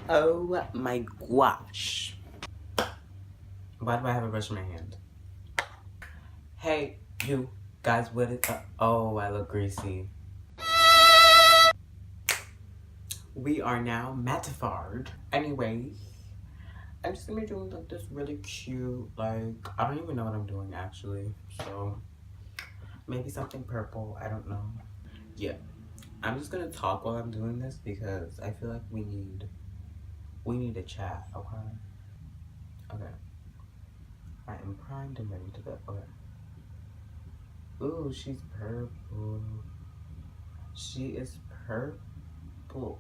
Oh my gosh. Why do I have a brush in my hand? Hey, you guys, what is up? Oh, I look greasy. We are now mattified. Anyways, I'm just gonna be doing like this really cute, like, I don't even know what I'm doing actually. So, maybe something purple, I don't know. Yeah, I'm just gonna talk while I'm doing this because I feel like we need a chat, okay? Okay. I am primed and ready to go. Okay. Ooh, she's purple. She is purple.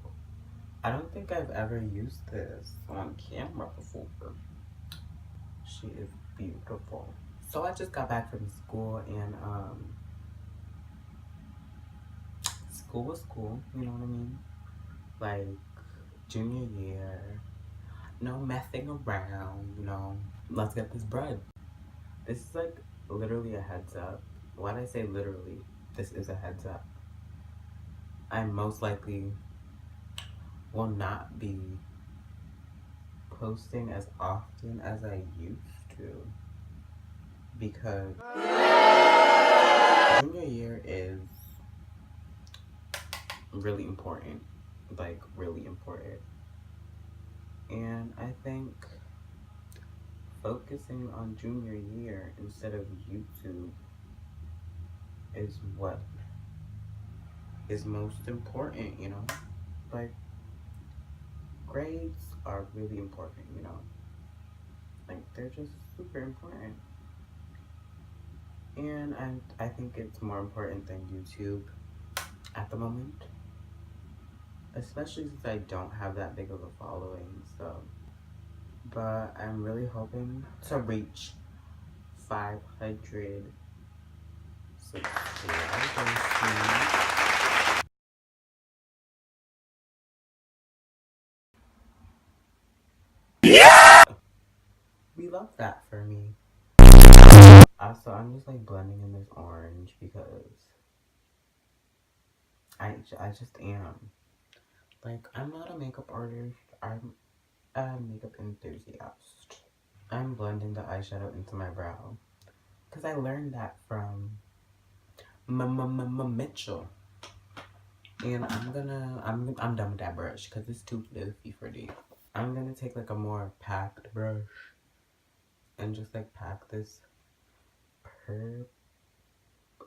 I don't think I've ever used this on camera before. She is beautiful. So I just got back from school and school was cool, you know what I mean? Like junior year, no messing around, you know. Let's get this bread. This is like literally a heads up. Why'd I say literally? This is a heads up. I most likely will not be posting as often as I used to because junior year is really important, like really important. And I think focusing on junior year instead of YouTube is what is most important, you know? Like, grades are really important, you know? Like, they're just super important. And I think it's more important than YouTube at the moment. Especially since I don't have that big of a following, so. But I'm really hoping to reach 500 subscribers soon. We love that for me. Also, I'm just like blending in this orange because I just am. Like, I'm not a makeup artist. I'm a makeup enthusiast. I'm blending the eyeshadow into my brow because I learned that from Mitchell. And I'm done with that brush because it's too fluffy for this. I'm gonna take like a more packed brush and just like pack this purple.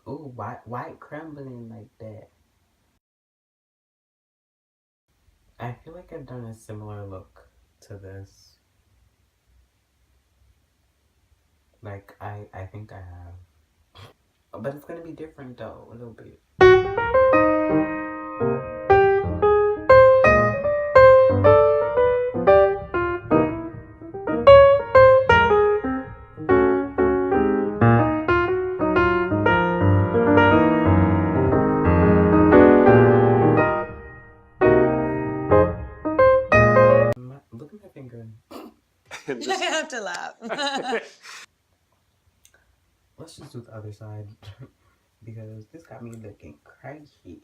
Ooh, white crumbling like that. I feel like I've done a similar look to this. Like, I think I have. But it's gonna be different though, a little bit. Look at my finger. I have to laugh. Let's just do the other side because this got me looking crazy.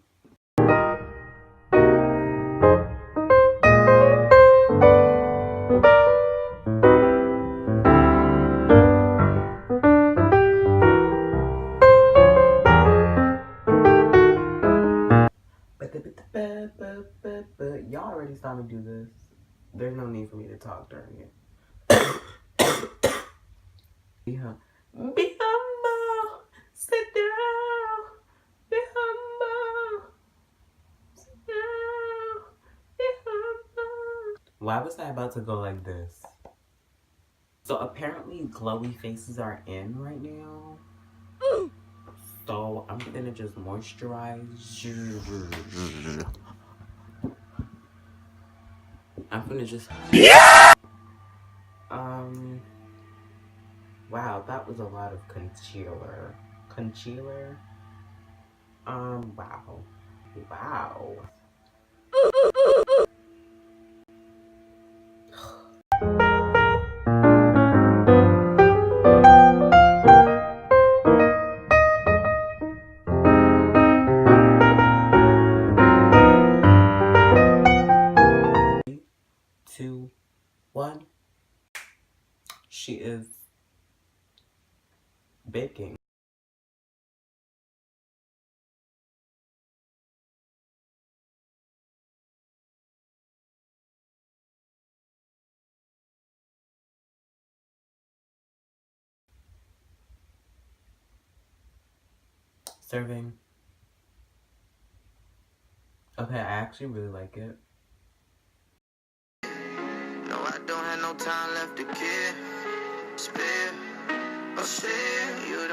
Y'all already saw me do this. There's no need for me to talk during it. Be humble, sit down, be humble, sit down, be humble. Why was I about to go like this? So apparently glowy faces are in right now. So I'm gonna just moisturize. I'm gonna just wow, that was a lot of concealer. Concealer? Wow. Wow. 2, 1. She is baking. Serving. Okay, I actually really like it. No, I don't have no time left to care. Spare or share. You